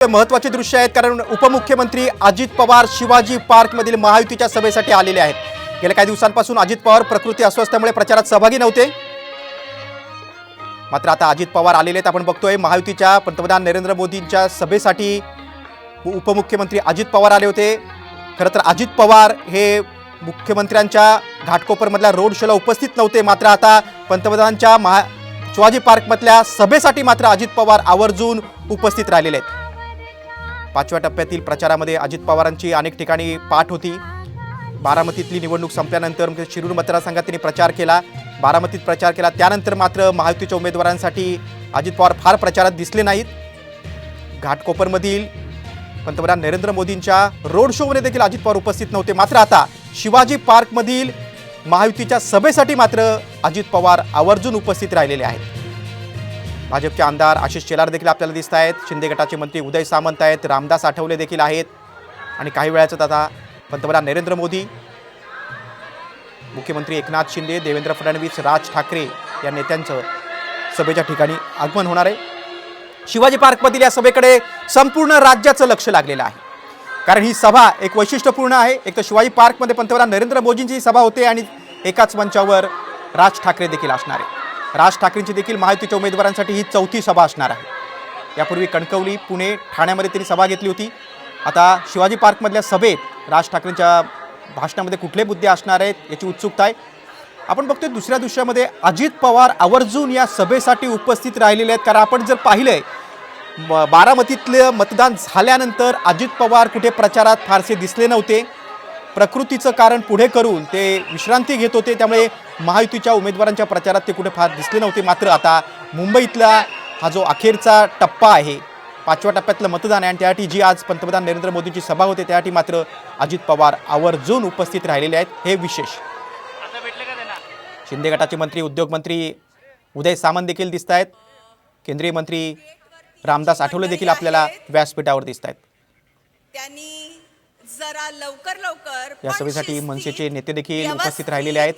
महत्त्वाचे दृश्य आहेत, कारण उपमुख्यमंत्री अजित पवार शिवाजी पार्क मधील महायुतीच्या सभेसाठी आलेले आहेत। गेल्या काही दिवसांपासून अजित पवार प्रकृती अस्वस्थतेमुळे प्रचारात सहभागी नव्हते, मात्र आता अजित पवार आलेले आहेत। आपण बघतोय महायुतीच्या पंतप्रधान नरेंद्र मोदींच्या सभेसाठी उपमुख्यमंत्री अजित पवार आले होते। खरं तर अजित पवार हे मुख्यमंत्र्यांच्या घाटकोपरमधल्या रोड शोला उपस्थित नव्हते, मात्र आता पंतप्रधानांच्या शिवाजी पार्कमधल्या सभेसाठी मात्र अजित पवार आवर्जून उपस्थित राहिलेले आहेत। 5व्या टप्प्यातील प्रचारामध्ये अजित पवारांची अनेक ठिकाणी पाठ होती। बारामतीतली निवडणूक संपल्यानंतर शिरूर मतदारसंघात त्यांनी प्रचार केला, बारामतीत प्रचार केला। त्यानंतर मात्र महायुतीच्या उमेदवारांसाठी अजित पवार फार प्रचारात दिसले नाहीत। घाटकोपरमधील पंतप्रधान नरेंद्र मोदींच्या रोड शोमध्ये देखील अजित पवार उपस्थित नव्हते, मात्र आता शिवाजी पार्कमधील महायुतीच्या सभेसाठी मात्र अजित पवार आवर्जून उपस्थित राहिलेले आहेत। भाजपचे आमदार आशिष शेलार देखील आपल्याला दिसत आहेत, शिंदे गटाचे मंत्री उदय सामंत आहेत, रामदास आठवले देखील आहेत आणि काही वेळाच आता पंतप्रधान नरेंद्र मोदी, मुख्यमंत्री एकनाथ शिंदे, देवेंद्र फडणवीस, राज ठाकरे या नेत्यांचं सभेच्या ठिकाणी आगमन होणार आहे। शिवाजी पार्कमधील या सभेकडे संपूर्ण राज्याचं लक्ष लागलेलं आहे, कारण ही सभा एक वैशिष्ट्यपूर्ण आहे। एक तर शिवाजी पार्कमध्ये पंतप्रधान नरेंद्र मोदींची सभा होते आणि एकाच मंचावर राज ठाकरे देखील असणार आहे। राज ठाकरेंची देखील महायुतीच्या उमेदवारांसाठी ही 4थी सभा असणार आहे। यापूर्वी कणकवली, पुणे, ठाण्यामध्ये त्यांनी सभा घेतली होती। आता शिवाजी पार्कमधल्या सभेत राज ठाकरेंच्या भाषणामध्ये कुठले मुद्दे असणार आहेत याची उत्सुकता आहे। आपण बघतोय दुसऱ्या दृश्यामध्ये अजित पवार आवर्जून या सभेसाठी उपस्थित राहिलेले आहेत, कारण आपण जर पाहिलंय बारामतीतलं मतदान झाल्यानंतर अजित पवार कुठे प्रचारात फारसे दिसले नव्हते। प्रकृतीचं कारण पुढे करून ते विश्रांती घेत होते, त्यामुळे महायुतीच्या उमेदवारांच्या प्रचारात ते कुठे फार दिसले नव्हते। मात्र आता मुंबईतला हा जो अखेरचा टप्पा आहे, 5व्या टप्प्यातलं मतदान आहे आणि त्यासाठी जी आज पंतप्रधान नरेंद्र मोदींची सभा होते त्यासाठी मात्र अजित पवार आवर्जून उपस्थित राहिलेले आहेत, हे विशेष। शिंदे गटाचे मंत्री, उद्योग मंत्री उदय सामंत देखील दिसत आहेत, केंद्रीय मंत्री रामदास आठवले देखील आपल्याला व्यासपीठावर दिसत आहेत। जरा लवकर या सभेसाठी मनसेचे नेते देखील उपस्थित राहिलेले आहेत।